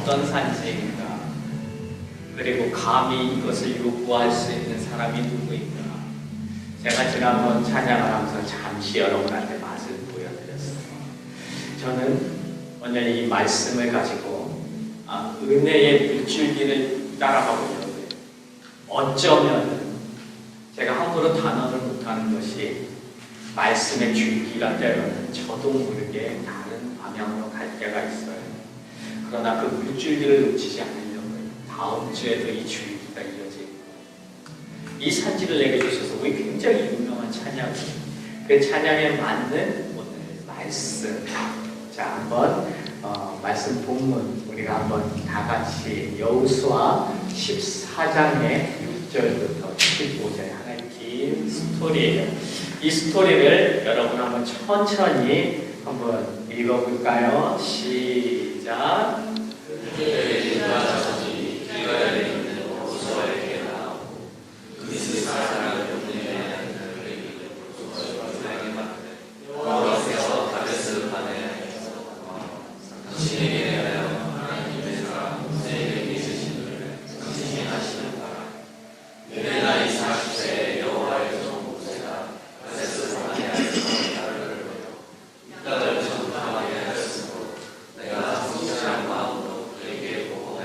어떤 산지인가? 그리고 감히 이것을 요구할 수 있는 사람이 누구인가? 제가 지난번 찬양을 하면서 잠시 여러분한테 맛을 보여드렸어요. 저는 오늘 이 말씀을 가지고 은혜의 물줄기를 따라가보려고요. 어쩌면 제가 함부로 단언을 못하는 것이 말씀의 줄기가 때로는 저도 모르게 다른 방향으로 갈 때가 있어요. 그러나 그 물줄기를 놓치지 않으려고 다음 주에도 이 줄기가 이어지고, 이 산지를 내게 주셔서 우리 굉장히 유명한 찬양이, 그 찬양에 맞는 오늘 말씀. 자, 한번 말씀 본문 우리가 한번 다 같이 여호수아 14장의 6절부터 15절 하나의 긴 스토리예요. 이 스토리를 여러분 한번 천천히 한번 읽어볼까요? 시작.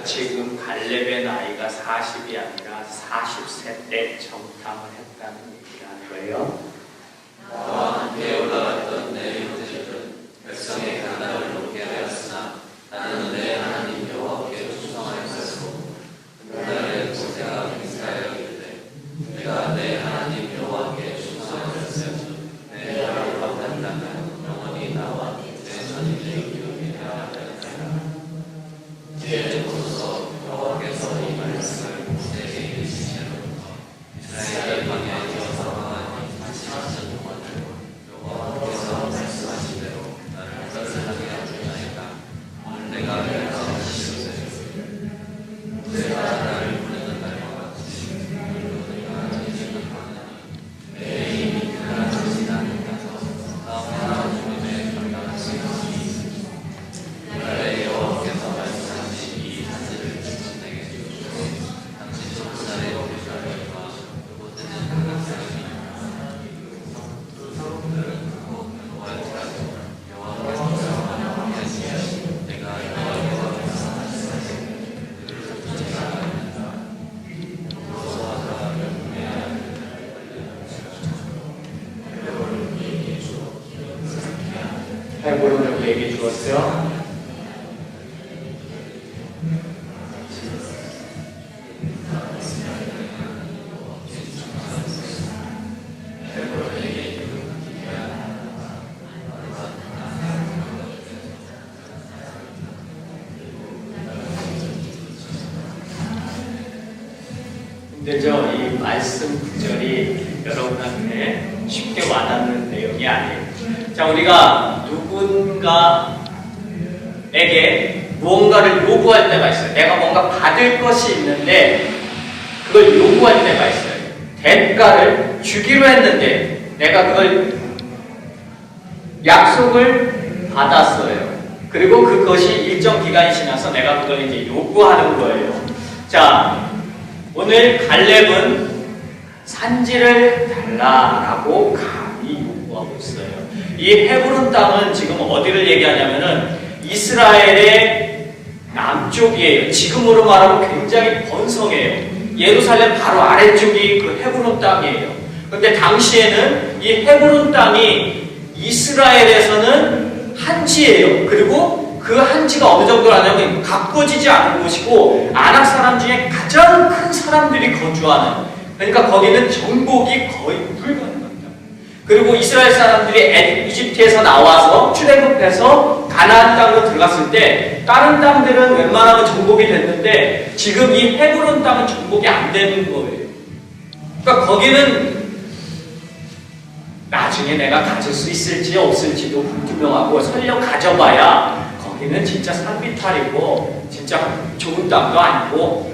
지금 갈렙의 나이가 40이 아니라 40세 때 정탐을 했다는 얘기라는 거예요. 나와 함께 올라갔던 내 형제들은 백성의 가난을 높게 하였으나 나는 내 하나님 여호와께 충성하였으므로 그날에 모세가 인사하여 이르되 내가 내 하나님 여호와께 충성하였으므로 내 하나님과 만나면 영원히 나와 내 선임의 기업이 되었다. 이제부터 여호와께서 이 말씀을 내게 이르시기로부터 이스라엘 방향에 이어서 말씀하신 동안을 여호와께서 말씀하신 대로 나를 전사하게 하시나이다. 오늘 내가 결정하시되 모세가 나를 부르는 날과 내가 생각하느니 내 힘이 그날까지 나는 가서 나와 주님의 감당할 수 있으니 그날에 여호와께서 말씀하신 이 산지를 내게 주시고 당신도 그날에 오리라니와 그곳에는 각 사람이 헤브론을 우리에게 주었죠. 근데죠, 이 말씀 구절이 여러분한테 쉽게 와닿는 내용이 아니에요. 자, 우리가 누군가에게 무언가를 요구할 때가 있어요. 내가 뭔가 받을 것이 있는데 그걸 요구할 때가 있어요. 대가를 주기로 했는데 내가 그걸 약속을 받았어요. 그리고 그것이 일정 기간이 지나서 내가 그걸 이제 요구하는 거예요. 자, 오늘 갈렙은 산지를 달라라고 감히 요구하고 있어요. 이 헤브론 땅은 지금 어디를 얘기하냐면은 이스라엘의 남쪽이에요. 지금으로 말하면 굉장히 번성해요. 예루살렘 바로 아래쪽이 그 헤브론 땅이에요. 그런데 당시에는 이 헤브론 땅이 이스라엘에서는 한지예요. 그리고 그 한지가 어느 정도로 하냐면 가꿔지지 않은 곳이고 아낙 사람 중에 가장 큰 사람들이 거주하는, 그러니까 거기는 정복이 거의 불가능합니다. 그리고 이스라엘 사람들이 이집트에서 나와서 출애굽해서 가나안 땅으로 들어갔을 때 다른 땅들은 웬만하면 정복이 됐는데 지금 이 헤브론 땅은 정복이 안 되는 거예요. 그러니까 거기는 나중에 내가 가질 수 있을지 없을지도 불투명하고 설령 가져봐야 거기는 진짜 산비탈이고 진짜 좋은 땅도 아니고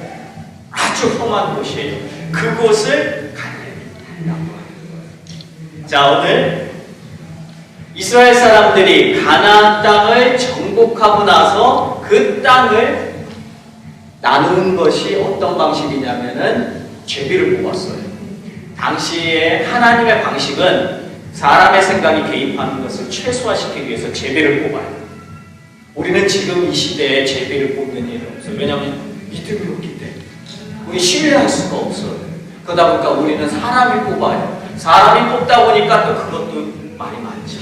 아주 험한 곳이에요. 그곳을 갈렙이 달라고 하는 거예요. 자, 오늘 이스라엘 사람들이 가나안 땅을 정복하고 나서 그 땅을 나누는 것이 어떤 방식이냐면은 제비를 뽑았어요. 당시에 하나님의 방식은 사람의 생각이 개입하는 것을 최소화시키기 위해서 제비를 뽑아요. 우리는 지금 이 시대에 제비를 뽑는 일은 없어요. 왜냐하면 믿음이 없기 때문에. 우리 신뢰할 수가 없어요. 그러다 보니까 우리는 사람이 뽑아요. 사람이 뽑다 보니까 또 그것도 말이 많죠.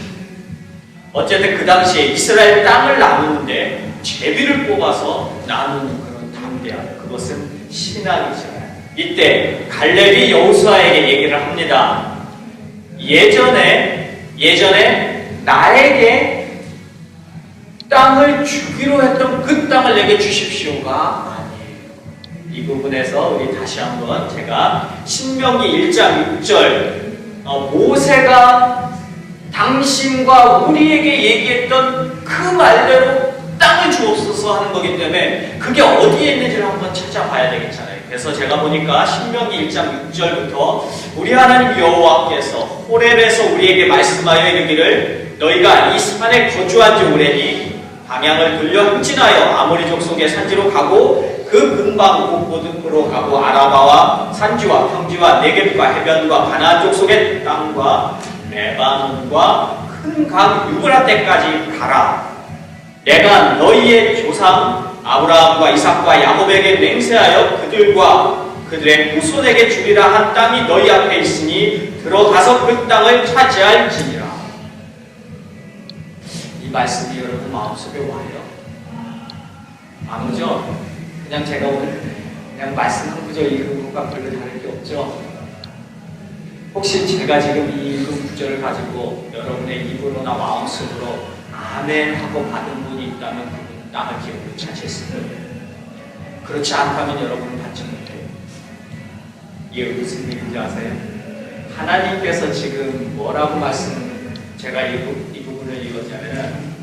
어쨌든 그 당시에 이스라엘 땅을 나누는데 제비를 뽑아서 나누는 그런 담대함, 그것은 신앙이잖아요. 이때 갈렙이 여호수아에게 얘기를 합니다. 예전에 나에게 땅을 주기로 했던 그 땅을 내게 주십시오가 아니에요. 이 부분에서 우리 다시 한번 제가 신명기 1장 6절 모세가 당신과 우리에게 얘기했던 그 말대로 땅을 주옵소서 하는 거기 때문에 그게 어디에 있는지를 한번 찾아봐야 되겠잖아요. 그래서 제가 보니까 신명기 1장 6절부터 우리 하나님 여호와께서 호렙에서 우리에게 말씀하여 이르기를 너희가 이 산에 거주한 지 오래니 방향을 돌려 행진하여 아모리 족속의 산지로 가고 그 근방 북부으로 가고 아라바와 산지와 평지와 네겝과 해변과 가나안 족속의 땅과 레바논과 큰 강 유브라데까지 가라. 내가 너희의 조상 아브라함과 이삭과 야곱에게 맹세하여 그들과 그들의 후손에게 주리라 한 땅이 너희 앞에 있으니 들어가서 그 땅을 차지할지니라. 이 말씀이 여러분 마음속에 와요? 안 오죠? 그냥 제가 오늘 그냥 말씀 한 구절 읽은 것과 별로 다를 게 없죠? 혹시 제가 지금 이 읽은 구절을 가지고 여러분의 입으로나 마음속으로 아멘 하고 받은 분이 있다면 그분은 땅을 기업으로 차지했을 거예요. 그렇지 않다면 여러분은 받지 못해요. 이게 무슨 얘기인지 아세요? 하나님께서 지금 뭐라고 제가 이 부분을 읽었냐면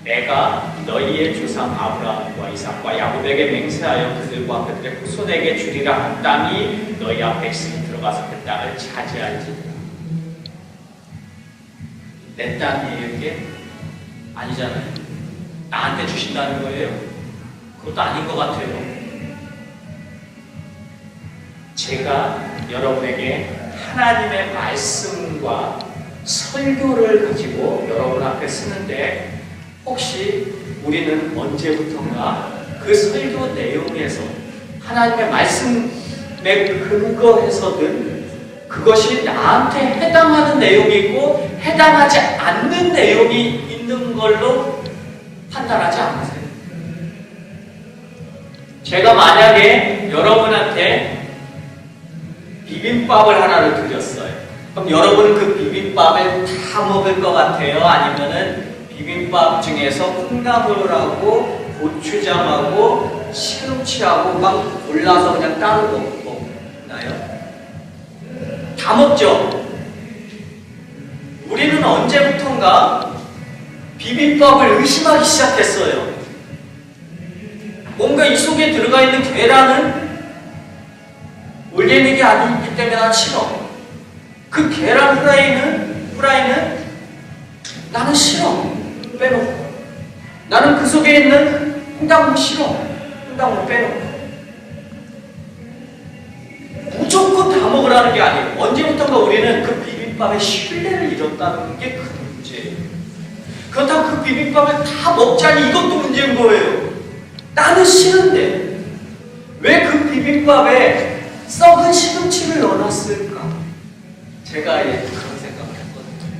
내가 너희의 조상 아브라함과 이삭과 야곱에게 맹세하여 그들과 그들의 후손에게 주리라 한 땅이 너희 앞에 있으니 들어가서 그 땅을 차지할지니라. 내 땅이에요 이게? 아니잖아요. 나한테 주신다는 거예요? 그것도 아닌 것 같아요. 제가 여러분에게 하나님의 말씀과 설교를 가지고 여러분 앞에 쓰는데 혹시 우리는 언제부턴가 그 설교 내용에서 하나님의 말씀에 근거해서든 그것이 나한테 해당하는 내용이 있고 해당하지 않는 내용이 있는 걸로 판단하지 않으세요? 제가 만약에 여러분한테 비빔밥을 하나를 드렸어요. 그럼 여러분은 그 비빔밥을 다 먹을 것 같아요? 아니면은 비빔밥 중에서 콩나물하고 고추장하고 시금치하고 막 골라서 그냥 따로 먹나요? 다 먹죠? 우리는 언제부턴가 비빔밥을 의심하기 시작했어요. 뭔가 이 속에 들어가 있는 계란은 올리닉이 아니기 때문에 난 싫어. 그 계란 후라이는 나는 싫어. 빼놓고. 나는 그 속에 있는 홍당무 싫어. 홍당무 빼놓고. 무조건 다 먹으라는 게 아니에요. 언제부턴가 우리는 그 비빔밥의 신뢰를 잃었다는 게 큰 문제예요. 그렇다고 그 비빔밥을 다 먹자니 이것도 문제인 거예요. 나는 싫은데 왜 그 비빔밥에 썩은 시금치를 넣어놨을까? 제가 그런 생각을 했거든요.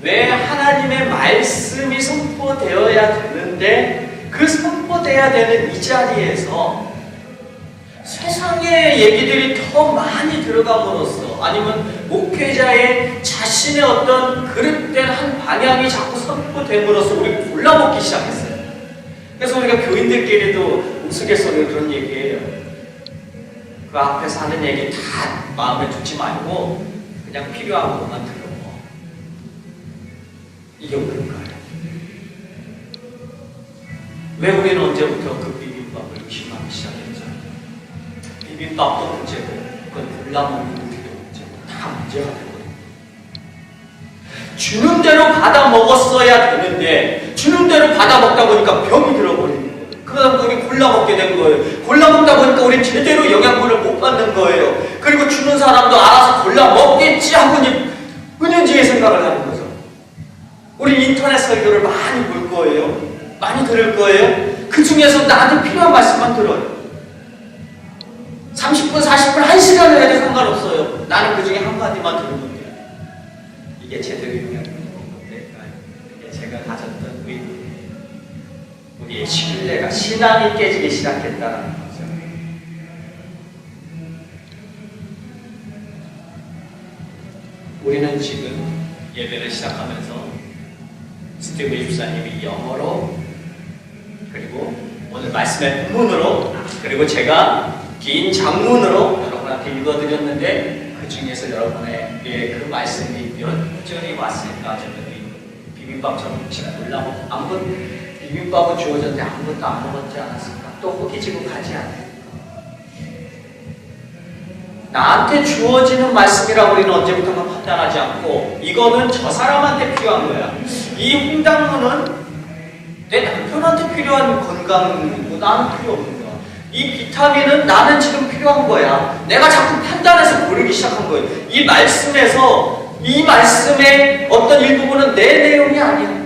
왜 하나님의 말씀이 선포되어야 되는데 그 선포되어야 되는 이 자리에서 세상의 얘기들이 더 많이 들어감으로써 아니면 목회자의 자신의 어떤 그릇된 한 방향이 자꾸 선포됨으로써 우리가 골라먹기 시작했어요. 그래서 우리가 교인들끼리도 우스갯소리로 그런 얘기해요. 그 앞에서 하는 얘기 다 마음에 두지 말고 그냥 필요한 것만 들어봐. 이게 옳은가요? 왜 우리는 언제부터 그 비빔밥을 의심하기 시작했죠? 비빔밥도 문제고 그건 골라먹는 우리도 문제고 다 문제가 되거든요. 주는 대로 받아 먹었어야 되는데 주는 대로 받아 먹다 보니까 병이 들어버리는 거예요. 그러다 보니 골라먹게 된 거예요. 골라먹다 보니까 우린 제대로 영양분을 못 받는 거예요. 그리고 주는 사람도 알아서 골라먹겠지 하고 이제 은연중에 생각을 하는 거죠. 우리 인터넷 설교를 많이 볼 거예요. 많이 들을 거예요. 그 중에서 나한테 필요한 말씀만 들어요. 30분, 40분, 1시간을 해도 상관없어요. 나는 그 중에 한마디만 들으면 돼요. 이게 제대로 영향력이 될까요? 이게 제가 가졌던 의문이에요. 우리의 신뢰가, 신앙이 깨지기 시작했다는 거죠. 우리는 지금 예배를 시작하면서 스티브 집사님이 영어로, 그리고 오늘 말씀의 본문으로, 그리고 제가 긴 장문으로 여러분한테 읽어드렸는데 그 중에서 여러분에게 그 말씀이 여전히 왔을까? 저는 비빔밥처럼 제가 놀라고 비빔밥은 주어졌는데 아무것도 안 먹었지 않았을까? 또 호기지고 가지 않을까? 나한테 주어지는 말씀이라고 우리는 언제부턴가 판단하지 않고 이거는 저 사람한테 필요한 거야. 이 홍당무는 내 남편한테 필요한 건강이고 나는 필요 없는 거야. 이 비타민은 나는 지금 필요한 거야. 내가 자꾸 판단해서 고르기 시작한 거예요. 이 말씀에서, 이 말씀의 어떤 일부분은 내 내용이 아니야.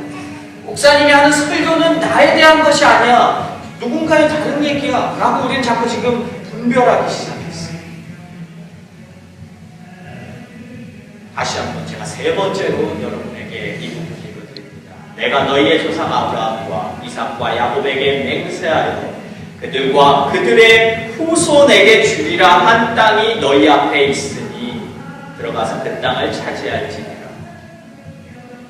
목사님이 하는 설교는 나에 대한 것이 아니야. 누군가의 다른 얘기야. 라고 우리는 자꾸 지금 분별하기 시작했어요. 다시 한번 제가 세 번째로 여러분에게 이 부분 읽어드립니다. 내가 너희의 조상 아브라함과 이삭과 야곱에게 맹세하여 그들과 그들의 후손에게 주리라 한 땅이 너희 앞에 있으니 들어가서 그 땅을 차지할지니라.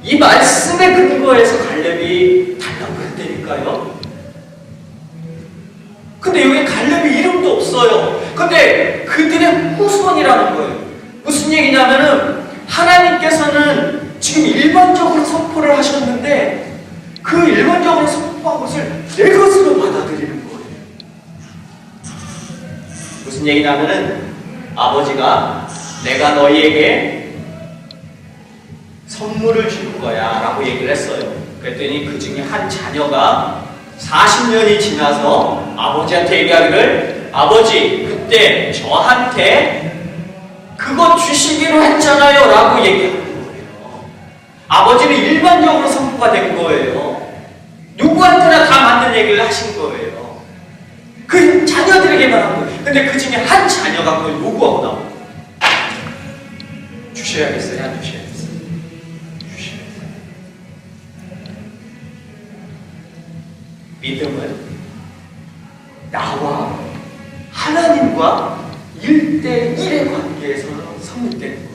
이 말씀의 근거에서 갈렙이 달라붙다니까요. 근데 여기 갈렙이 이름도 없어요. 근데 그들의 후손이라는 거예요. 무슨 얘기냐면은 하나님께서는 지금 일반적으로 선포를 하셨는데 그 일반적으로 선포한 것을 내 것으로 받아들이는 거예요. 무슨 얘기냐면은 아버지가 내가 너희에게 선물을 줄 거야 라고 얘기를 했어요. 그랬더니 그 중에 한 자녀가 40년이 지나서 아버지한테 얘기하기를 아버지 그때 저한테 그거 주시기로 했잖아요 라고 얘기하는 거예요. 아버지는 일반적으로 선포가 된 거예요. 누구한테나 다 맞는 얘기를 하신 거예요. 그 자녀들에게만 한 거예요. 근데 그 중에 한 자녀가 그걸 요구하고 나와요. 주셔야겠어요? 안 주셔야겠어요? 주셔야겠어요. 믿음은 나와 하나님과 1대1의 관계에서 성립되는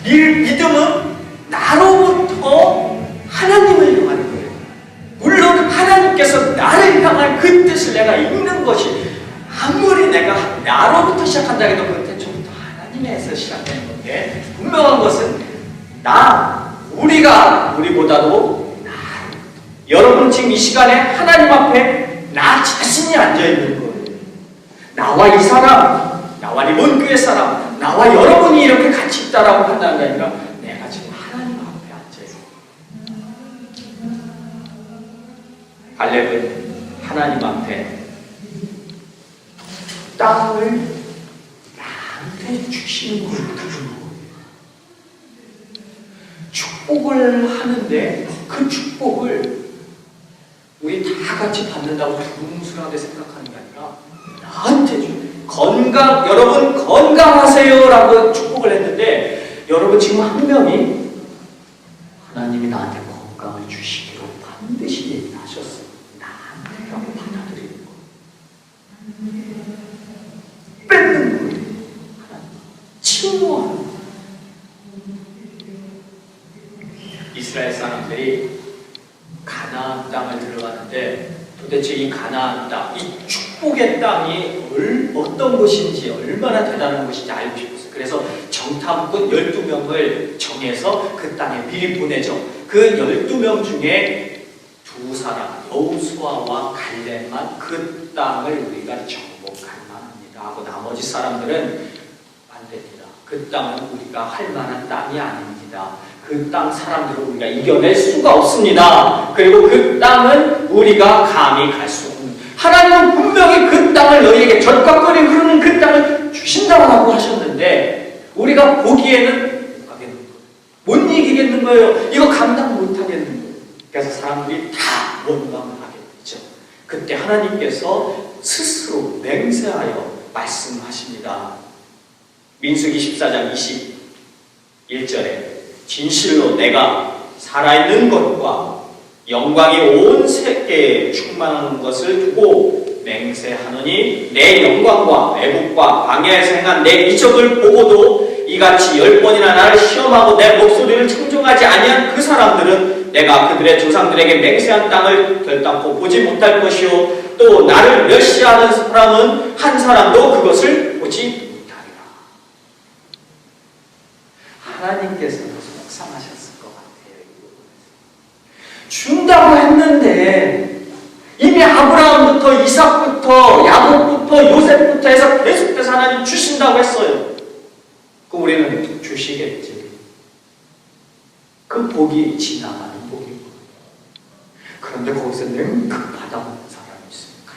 거예요. 믿음은 나로부터 하나님을 향하는 거예요. 물론 하나님께서 나를 향한 그 뜻을 내가 읽는 것이 아무리 내가 나로부터 시작한다 해도 그 태초부터 하나님에서 시작되는 건데 분명한 것은 우리보다도 여러분 지금 이 시간에 하나님 앞에 나 자신이 앉아있는 거예요. 나와 이 사람, 나와 이번 교회 사람, 나와 여러분이 이렇게 같이 있다라고 판단하는 게 아니라 내가 지금 하나님 앞에 앉아있어요. 갈렙은 하나님 앞에 땅을 나한테 주시는 걸 들은 거예요. 축복을 하는데 그 축복을 우리 다 같이 받는다고 두루뭉술하게 생각하는 게 아니라 나한테 줘. 여러분 건강하세요 라고 축복을 했는데 여러분 지금 한 명이 하나님이 나한테 건강을 주시기로 반드시 얘기하셨어요. 나한테라고 받아들이는 거예요. 뺏는 거예요. 침노하는 거예요. 이스라엘 사람들이 가나안 땅을 들어가는데 도대체 이 가나안 땅, 이 축복의 땅이 어떤 것인지 얼마나 대단한 것인지 알고 싶었어요. 그래서 정탐꾼 12명을 정해서 그 땅에 미리 보내죠. 그 12명 중에 두 사람, 여호수아와 갈렙만 그 땅을 우리가 정복할 만합니다 하고 나머지 사람들은 안 됩니다. 그 땅은 우리가 할 만한 땅이 아닙니다. 그 땅 사람들을 우리가 이겨낼 수가 없습니다. 그리고 그 땅은 우리가 감히 갈 수가 하나님은 분명히 그 땅을 너희에게 젖과 꿀이 흐르는 그 땅을 주신다고 하셨는데 우리가 보기에는 못 이기겠는 거예요. 이거 감당 못 하겠는 거예요. 그래서 사람들이 다 원망하게 되죠. 그때 하나님께서 스스로 맹세하여 말씀하십니다. 민수기 14장 21절에 진실로 내가 살아있는 것과 영광이 온 세계에 충만한 것을 두고 맹세하노니 내 영광과 애국과 광야에서 행한 내 이적을 보고도 이같이 10번이나 나를 시험하고 내 목소리를 청종하지 아니한 그 사람들은 내가 그들의 조상들에게 맹세한 땅을 결단코 보지 못할 것이요 또 나를 멸시하는 사람은 한 사람도 그것을 보지 못하리라. 하나님께서는 속상하셨을 것 같아요. 준다고 했는데 이미 아브라함부터 이삭부터 야곱부터 요셉부터 해서 계속해서 하나님 주신다고 했어요. 그럼 우리는 주시겠지. 그 복이 지나가는 복이고. 그런데 거기서 냉큼 받아먹는 사람이 있습니다.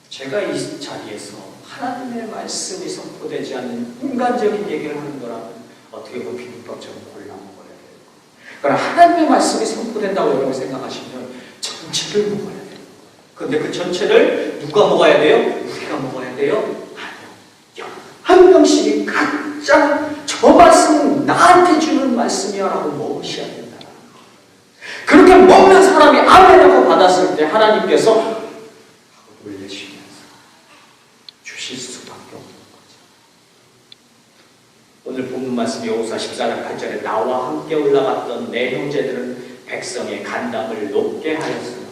제가 이 자리에서 하나님의 말씀이 선포되지 않는 인간적인 얘기를 하는 거라면 어떻게 보면 비빔밥처럼 골라 먹어야 돼요. 그러나 하나님의 말씀이 선포된다고 여러분 생각하시면 전체를 먹어야 돼요. 그런데 그 전체를 누가 먹어야 돼요? 우리가 먹어야 돼요? 아니요. 한 명씩이 각자 저 말씀은 나한테 주는 말씀이야 라고 먹으셔야 된다. 그렇게 먹는 사람이 아멘하고 받았을 때 하나님께서 놀라시면서 주실 수밖에 없는 거죠. 오늘 본문 말씀이 여호수아 14장 8절에 나와 함께 올라갔던 내 형제들은 백성의 간담을 높게 하였으나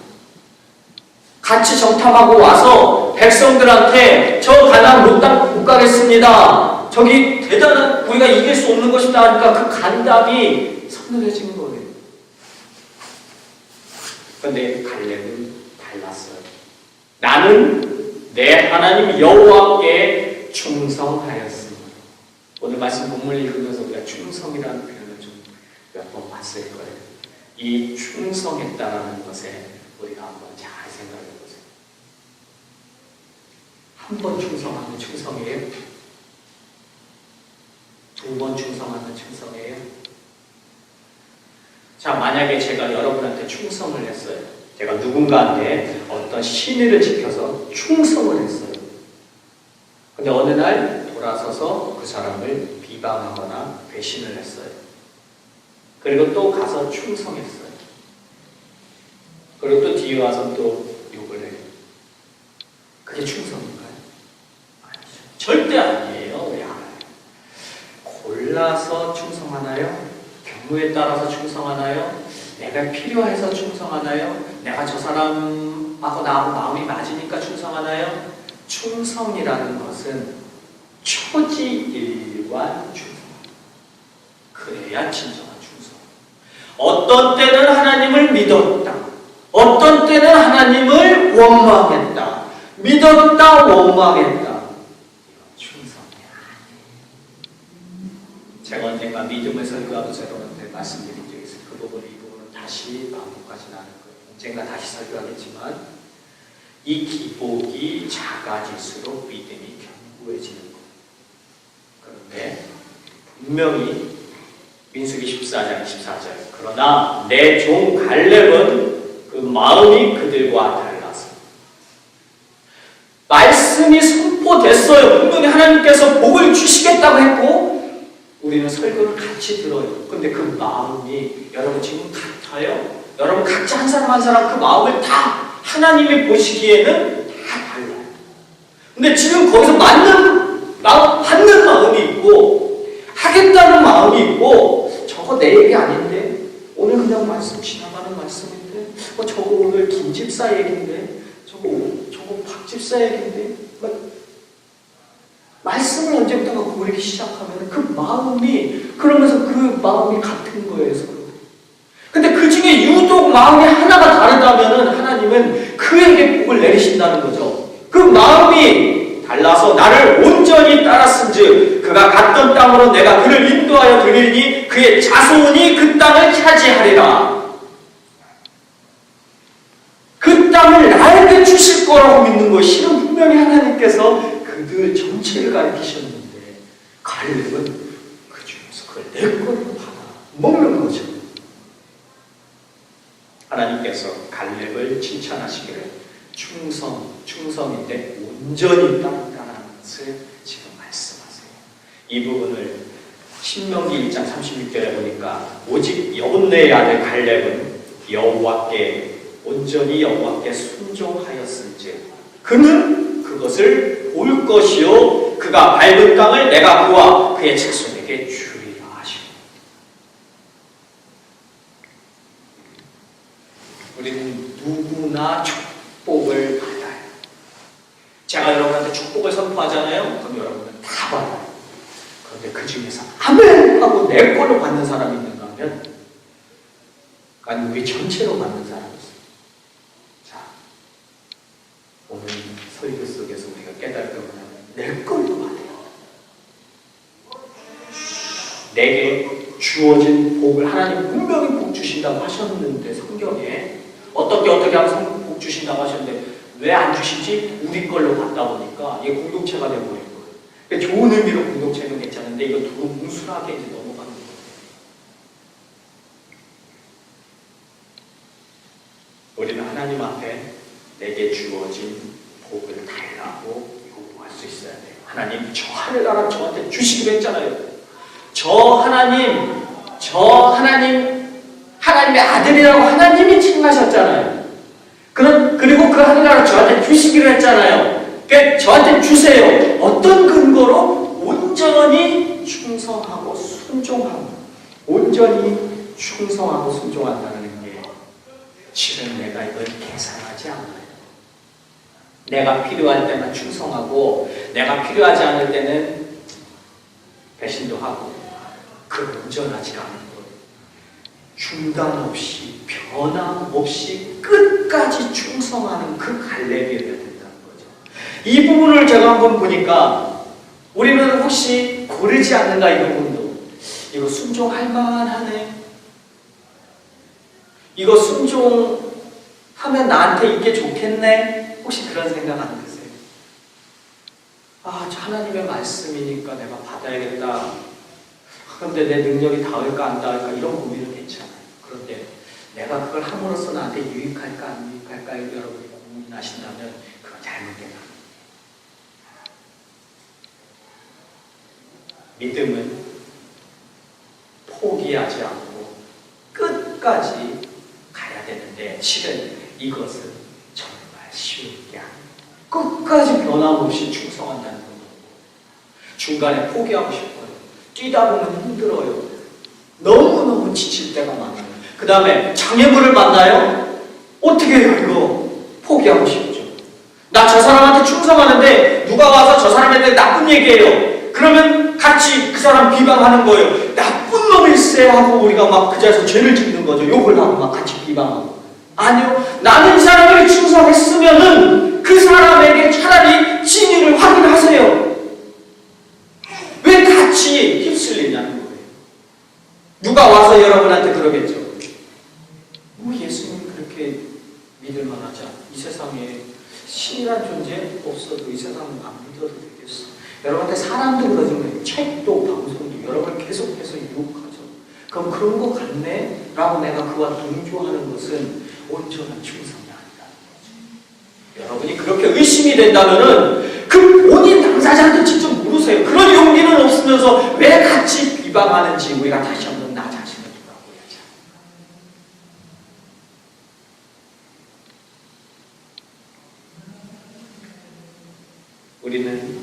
같이 정탐하고 와서 백성들한테 저 가나안 못 가겠습니다. 저기 대단한 우리가 이길 수 없는 것이다 하니까 그 간담이 서늘해진 거예요. 그런데 갈렙은 달랐어요. 나는 내 하나님 여호와께 충성하였습니다. 오늘 말씀 본문을 읽으면서 우리가 충성이라는 표현을 좀 몇 번 봤을 거예요. 이 충성했다라는 것에 우리가 한번 잘 생각해 보세요. 한 번 충성하면 충성이에요? 두 번 충성하면 충성이에요? 자, 만약에 제가 여러분한테 충성을 했어요. 제가 누군가한테 어떤 신의를 지켜서 충성을 했어요. 근데 어느 날 돌아서서 그 사람을 비방하거나 배신을 했어요. 그리고 또 가서 충성했어요. 그리고 또 뒤에 와서 또 욕을 해요. 그게 충성인가요? 아니죠. 절대 아니에요. 우리 알아요. 골라서 충성하나요? 경우에 따라서 충성하나요? 내가 필요해서 충성하나요? 내가 저 사람하고 나하고 마음이 맞으니까 충성하나요? 충성이라는 것은 초지일관 충성. 그래야 진정한 충성. 어떤 때는 하나님을 믿었다. 어떤 때는 하나님을 원망했다. 믿었다, 원망했다. 이건 충성이 아니에요. 제가 언젠가 믿음을 설교하면서 여러분한테 말씀드린 적이 있어요. 그 부분을 이 부분은 다시 반복하지는 않을 거예요. 언젠가 다시 설교하겠지만 이 기복이 작아질수록 믿음이 견고해지는 거예요. 그런데 분명히 민수기 14장 24절 그러나 내 종 갈렙은 그 마음이 그들과 달라서 말씀이 선포됐어요. 분명히 하나님께서 복을 주시겠다고 했고 우리는 설교를 같이 들어요. 근데 그 마음이 여러분 지금 같아요? 여러분 각자 한 사람 한 사람 그 마음을 다 하나님이 보시기에는 다 달라요. 근데 지금 거기서 맞는 마음, 받는 마음이 있고 하겠다는 마음이 있고 저거 내 얘기 아닌데 오늘 그냥 말씀 지나가는 말씀인데 저거 오늘 김 집사 얘기인데 저거 박 집사 얘기인데 말씀을 언제부턴가 고르기 시작하면 그 마음이 그러면서 그 마음이 같은 거예요. 서로. 근데 그 중에 유독 마음이 하나가 다르다면 하나님은 그에게 복을 내리신다는 거죠. 그 마음이 달라서 나를 온전히 따랐은즉 그가 갔던 땅으로 내가 그를 인도하여 드리니 그의 자손이 그 땅을 차지하리라. 주실 거라고 믿는 것이 실은 분명히 하나님께서 그들 전체를 가리키셨는데 갈렙은 그 중에서 그걸 내 걸로 받아 먹는 거죠. 하나님께서 갈렙을 칭찬하시기를 충성인데 온전히 따르다는 것을 지금 말씀하세요. 이 부분을 신명기 1장 36절에 보니까 오직 여분네의 아들 갈렙은 여호와께 온전히 여호와께 순종하였은즉 그는 그것을 볼 것이요 그가 밟은 땅을 내가 그와 그의 자손에게 주리라 하시고. 우리는 누구나 축복을 받아요. 제가 여러분한테 축복을 선포하잖아요. 그럼 여러분은 다 받아요. 그런데 그 중에서 아멘 하고 내 걸로 받는 사람이 있는가 하면 아니 우리 전체로 받는 사람이 있어요. 자, 오늘 설교 속에서 우리가 깨달을 거는 내 걸로 받아요. 내게 주어진 복을 하나님 분명히 복 주신다고 하셨는데 성경에 어떻게 하면 복 주신다고 하셨는데 왜 안 주시지? 우리 걸로 받다 보니까 이게 공동체가 되어버린 거예요. 그러니까 좋은 의미로 공동체는 괜찮은데 이거 두루뭉술하게 이제 넘어가는 거예요. 우리는 하나님 앞에 내게 주어진 복을 달라고 요구할 수 있어야 돼요. 하나님 저 하늘나라 저한테 주시기로 했잖아요. 하나님의 아들이라고 하나님이 칭하셨잖아요. 그리고 그 하늘나라 저한테 주시기로 했잖아요. 그러니까 저한테 주세요. 어떤 근거로? 온전히 충성하고 순종하고 온전히 충성하고 순종한다는 게 실은 내가 이걸 계산하지 않아요. 내가 필요할 때만 충성하고 내가 필요하지 않을 때는 배신도 하고 그 온전하지 않은 것 중단 없이 변함없이 끝까지 충성하는 그 갈렙이어야 된다는 거죠. 이 부분을 제가 한번 보니까 우리는 혹시 고르지 않는가 이 부분도 이거 순종할 만하네 이거 순종하면 나한테 이게 좋겠네 혹시 그런 생각 안 드세요? 저 하나님의 말씀이니까 내가 받아야겠다. 그런데 내 능력이 닿을까 안 닿을까 이런 고민은 괜찮아요. 그런데 내가 그걸 함으로써 나한테 유익할까 안 유익할까 여러분이 고민하신다면 그건 잘못된 겁니다. 믿음은 포기하지 않고 끝까지 가야 되는데 실은 이것은 정말 쉬운 게 아니에요. 끝까지 변함없이 충성한다는 건 중간에 포기하고 싶어요. 뛰다 보면 힘들어요. 너무너무 지칠 때가 많아요. 그 다음에 장애물을 만나요? 어떻게 해요 이거? 포기하고 싶죠. 나 저 사람한테 충성하는데 누가 와서 저 사람한테 나쁜 얘기해요. 그러면 같이 그 사람 비방하는 거예요. 나쁜 놈일세 하고 우리가 막 그 자리에서 죄를 짓는 거죠. 욕을 하고 막 같이 비방하고. 아니요. 나는 이 사람에게 충성했으면은 그 사람에게 차라리 진위를 확인하세요. 왜 같이 휩쓸리냐는 거예요. 누가 와서 여러분한테 그러겠죠. 예수님 그렇게 믿을 만하지 않아. 이 세상에 신이란 존재 없어도 이 세상은 안 믿어도 되겠어. 여러분한테 사람도 그러지 말고 책도 방송도 여러분을 계속해서 유혹하죠. 그럼 그런 거 같네? 라고 내가 그와 동조하는 것은 온전한 충성이 아니라는 거죠. 여러분이 그렇게 의심이 된다면은 그 본인 당사자한테 직접 물으세요. 그런 용기는 없으면서 왜 같이 비방하는지 우리가 다시 한번 나 자신을 돌아보야죠. 우리는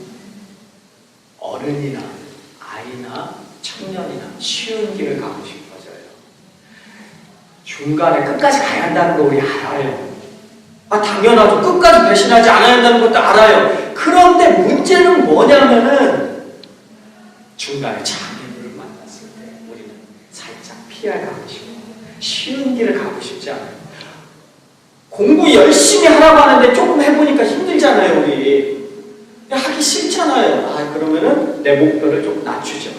어른이나 아이나 청년이나 쉬운 길을 가고 싶어져요. 중간에 끝까지 가야 한다는 거 우리 알아요. 당연하죠. 끝까지 배신하지 않아야 한다는 것도 알아요. 그런데 문제는 뭐냐면은 중간에 장애물을 만났을 때 우리는 살짝 피해가고 싶고 쉬운 길을 가고 싶지 않아요. 공부 열심히 하라고 하는데 조금 해보니까 힘들잖아요. 우리 하기 싫잖아요. 그러면은 내 목표를 좀 낮추죠.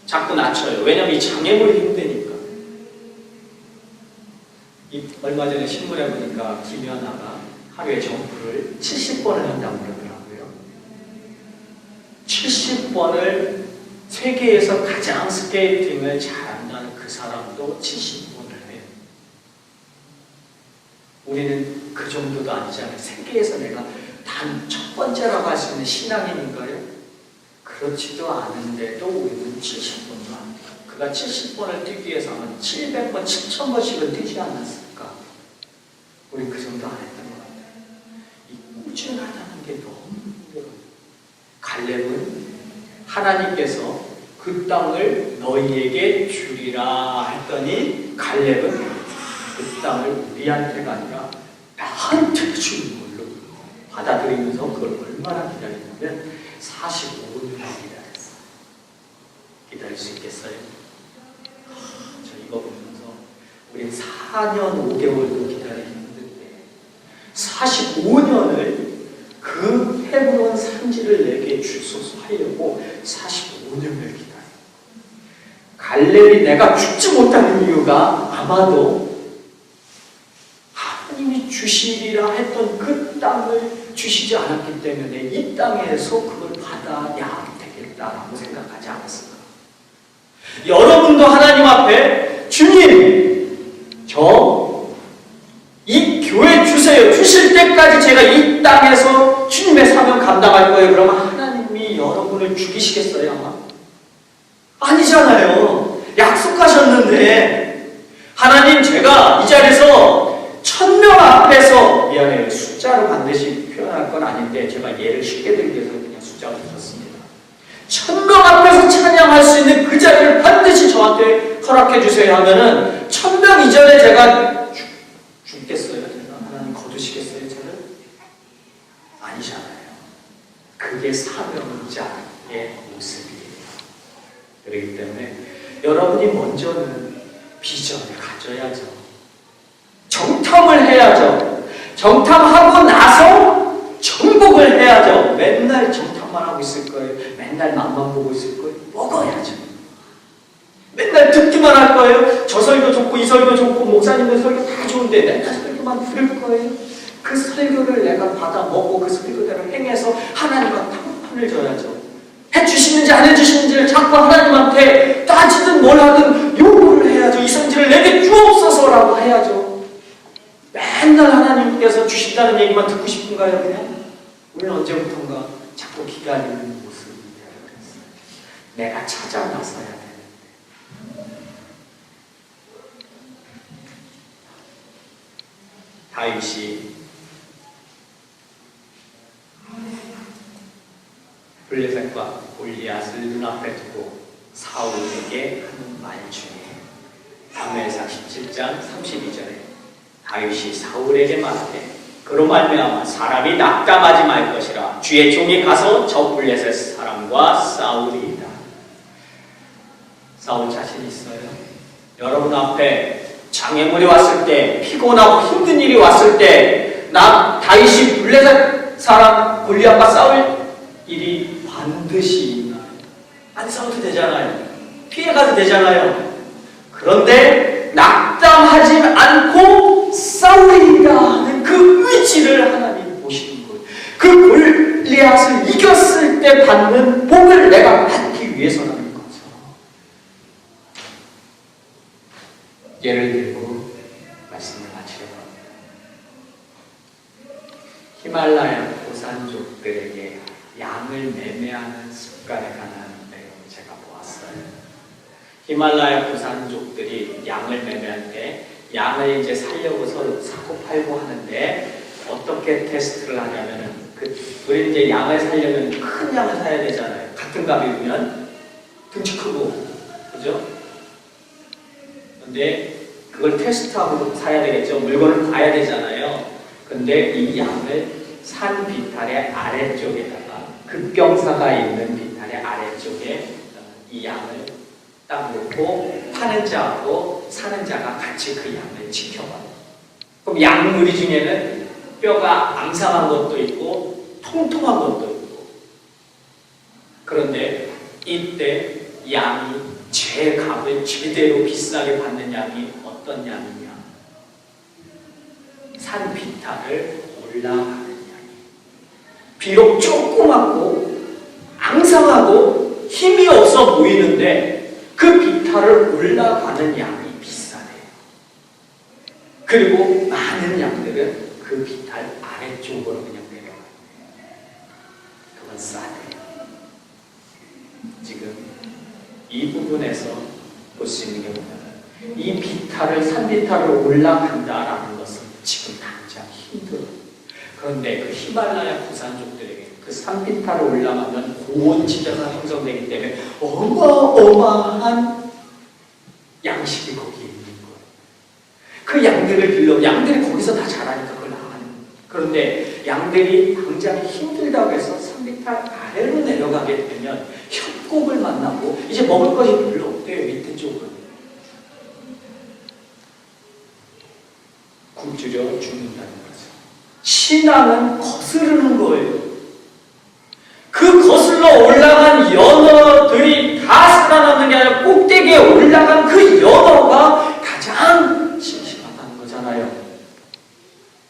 자꾸 낮춰요. 왜냐면 이 장애물이 힘드니까. 얼마 전에 신문에 보니까 김연아가 하루에 점프를 70번을 한다고 그러더라고요. 70번을 세계에서 가장 스케이팅을 잘한다는 그 사람도 70번을 해요. 우리는 그 정도도 아니잖아요. 세계에서 내가 단 첫 번째라고 할 수 있는 신앙인인가요? 그렇지도 않은데도 우리는 70번도 안 돼요. 그가 70번을 뛰기 위해서 한 700번, 7000번씩은 뛰지 않았을까? 우리 그 정도 안 했던 것 같아요. 이 꾸준하다는 게 너무 힘들어요. 갈렙은 하나님께서 그 땅을 너희에게 주리라 했더니 갈렙은 그 땅을 우리한테가 아니라 나한테 주는 걸로 받아들이면서 그걸 얼마나 기다렸냐면 45년을 기다렸어요. 기다릴 수 있겠어요? 저 이거 보면서 우린 4년 5개월도 기다리기 힘든데 45년을 그 헤브론 산지를 내게 주소서 하려고 45년을 기다려. 갈렙이 내가 죽지 못하는 이유가 아마도 하나님이 주시리라 했던 그 땅을 주시지 않았기 때문에 이 땅에서 그걸 받아야 되겠다라고 생각하지 않았을까? 여러분도 하나님 앞에 주님, 저 이 교회 주세요. 주실 때까지 제가 이 땅에서 주님의 사명 감당할 거예요. 그러면 하나님이 여러분을 죽이시겠어요? 아마? 아니잖아요. 약속하셨는데 하나님 제가 이 자리에서 1000명 앞에서 미안해요. 숫자로 반드시 표현할 건 아닌데 제가 예를 쉽게 들기 위해서 그냥 숫자로 들었습니다. 1000명 앞에서 찬양할 수 있는 그 자리를 반드시 저한테 허락해 주세요 하면은 1000명 이전에 제가 죽겠어요? 제가? 하나님 거두시겠어요? 저를? 아니잖아요. 그게 사명자의 모습이에요. 그렇기 때문에 여러분이 먼저는 비전을 가져야죠. 정탐을 해야죠. 정탐하고 나서 정복을 해야죠. 맨날 정탐만 하고 있을 거예요. 맨날 맛만 보고 있을 거예요. 먹어야죠. 맨날 듣기만 할 거예요. 저 설교 좋고 이 설교 좋고 목사님들 설교 다 좋은데 맨날 설교만 들을 거예요. 그 설교를 내가 받아 먹고 그 설교대로 행해서 하나님과 탕판을 져야죠. 해주시는지 안 해주시는지를 자꾸 하나님한테 따지든 뭘 하든 요구를 해야죠. 이 성질을 내게 주옵소서라고 해야죠. 맨날 하나님께서 주신다는 얘기만 듣고 싶은가요? 그냥? 우리는 언제부턴가 자꾸 기다리는 모습이 되어버렸어요. 내가 찾아 나서야 되는데. 다윗이 블레셋과 골리앗을 눈앞에 두고 사울에게 하는 말 중에 사무엘상 17장 32절에 다윗이 사울에게 말하되 그로 말미암아 사람이 낙담하지 말 것이라 주의 종이 가서 저 블레셋 사람과 싸우리이다. 싸울 자신 있어요? 여러분 앞에 장애물이 왔을 때, 피곤하고 힘든 일이 왔을 때, 다윗이 블레셋 사람 골리앗과 싸울 일이 반드시 있나요? 안 싸워도 되잖아요. 피해가도 되잖아요. 그런데 낙담하지 않고 싸우리라 하는 그 의지를 하나님 보시는 거예요. 그 골리앗을 이겼을 때 받는 복을 내가 받기 위해서라는 거죠. 예를 들고 말씀을 마치려고 합니다. 히말라야 고산족들에게 양을 매매하는 습관에 관한 내용을 제가 보았어요. 히말라야 고산족들이 양을 매매할 때 양을 이제 살려고서 사고 팔고 하는데 어떻게 테스트를 하냐면은 우리 이제 양을 살려면 큰 양을 사야 되잖아요. 같은 값이면 등치 크고, 그죠? 근데 그걸 테스트하고 사야 되겠죠. 물건을 봐야 되잖아요. 근데 이 양을 산 비탈의 아래쪽에다가 급경사가 있는 비탈의 아래쪽에 이 양을 딱 놓고 파는 자하고 사는 자가 같이 그 양을 지켜봐요. 그럼 양 무리 중에는 뼈가 앙상한 것도 있고 통통한 것도 있고, 그런데 이때 양이 제 값을 제대로 비싸게 받는 양이 어떤 양이냐? 산 비탈을 올라가는 양이. 비록 조그맣고 앙상하고 힘이 없어 보이는데 그 비탈을 올라가는 양이 비싸대요. 그리고 많은 양들은 그 비탈 아래쪽으로 그냥 내려가요. 그건 싸대요. 지금 이 부분에서 볼 수 있는 게 뭐냐면 이 비탈을 산 비탈을 올라간다라는 것은 지금 당장 힘들어요. 그런데 그 히말라야 부산족들에게 그 산 비탈을 올라가면 고온 지대가 형성되기 때문에 어마어마한 양식이 거기에 있는 거예요. 그 양들을 빌려 양들이 거기서 다 자라니까 그걸 나가는 거예요. 그런데 양들이 당장 힘들다고 해서 산 비탈 아래로 내려가게 되면 협곡을 만나고 이제 먹을 것이 별로 없대요. 밑에 쪽은 굶주려 죽는다는 거죠. 신앙은 거스르는 거예요. 그 거슬러 올라간 연어들이 다 살아남는 게 아니라 꼭대기에 올라간 그 연어가 가장 심심하다는 거잖아요.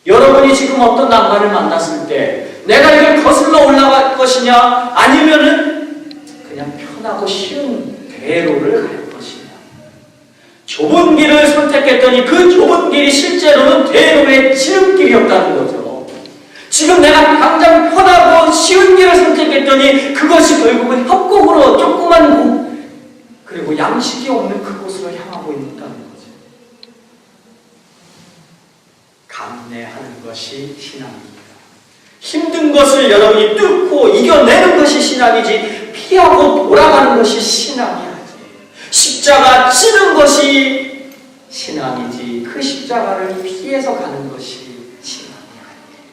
여러분이 지금 어떤 낭만을 만났을 때 내가 이걸 거슬러 올라갈 것이냐 아니면은 그냥 편하고 쉬운 대로를 갈 것이냐. 좁은 길을 선택했더니 그 좁은 길이 실제로는 대로의 지름길이었다는 거죠. 지금 내가 당장 편하고 쉬운 길을 선택했더니 그것이 결국은 협곡으로 조그만 곳 그리고 양식이 없는 그곳으로 향하고 있다는 거죠. 감내하는 것이 신앙입니다. 힘든 것을 여러분이 뚫고 이겨내는 것이 신앙이지 피하고 돌아가는 것이 신앙이 아니에요. 십자가 지는 것이 신앙이지 그 십자가를 피해서 가는 것이 신앙이 아니에요.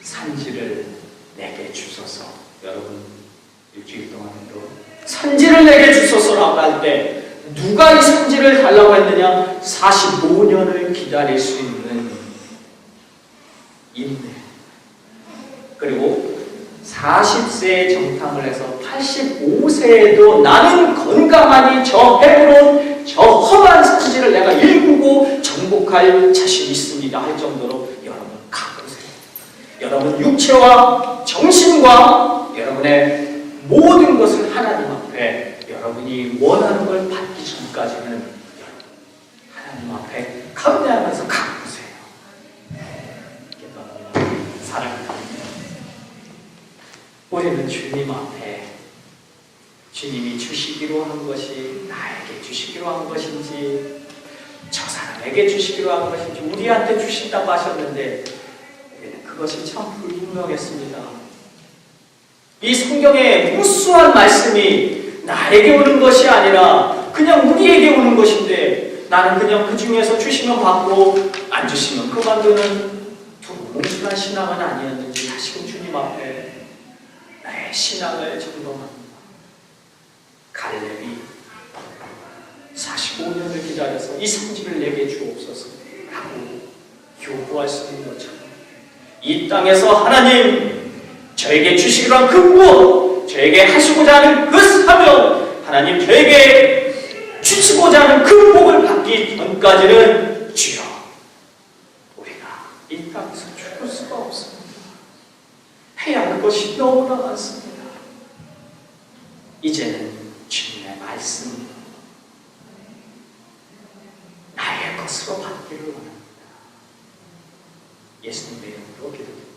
산지를 내게 주소서. 여러분 일주일 동안도 산지를 내게 주소서라고 할 때 누가 이 산지를 달라고 했느냐? 45년을 기다릴 수 있는 인내. 그리고 40세에 정탐을 해서 85세에도 나는 건강하니 저 헤브론 저 험한 산지를 내가 일구고 정복할 자신이 있습니다 할 정도로 여러분 가보세요. 여러분 육체와 정신과 여러분의 모든 것을 하나님 앞에 여러분이 원하는 걸 받기 전까지는 하나님 앞에 감내하면서 가보세요. 사랑합니다. 우리는 주님 앞에 주님이 주시기로 한 것이 나에게 주시기로 한 것인지 저 사람에게 주시기로 한 것인지 우리한테 주신다고 하셨는데 우리는 그것이 참 불분명했습니다. 이 성경의 무수한 말씀이 나에게 오는 것이 아니라 그냥 우리에게 오는 것인데 나는 그냥 그 중에서 주시면 받고 안 주시면 그만두는 두뭉술한 신앙은 아니었는지 다시금 주님 앞에 나의 신앙을 점검합니다. 갈렙이 45년을 기다려서 이 산지를 내게 주옵소서 하고 요구할 수 있는 것처럼 이 땅에서 하나님 저에게 주시기로 한 그 무엇, 저에게 하시고자 하는 그 사명, 하나님 저에게 주시고자 하는 그 복을 받기 전까지는 주여 우리가 이 땅에서 죽을 수가 없습니다. 해야 할 것이 너무나 많습니다. 이제는 주님의 말씀 나의 것으로 받기를 원합니다. 예수님의 이름으로 기도드립니다.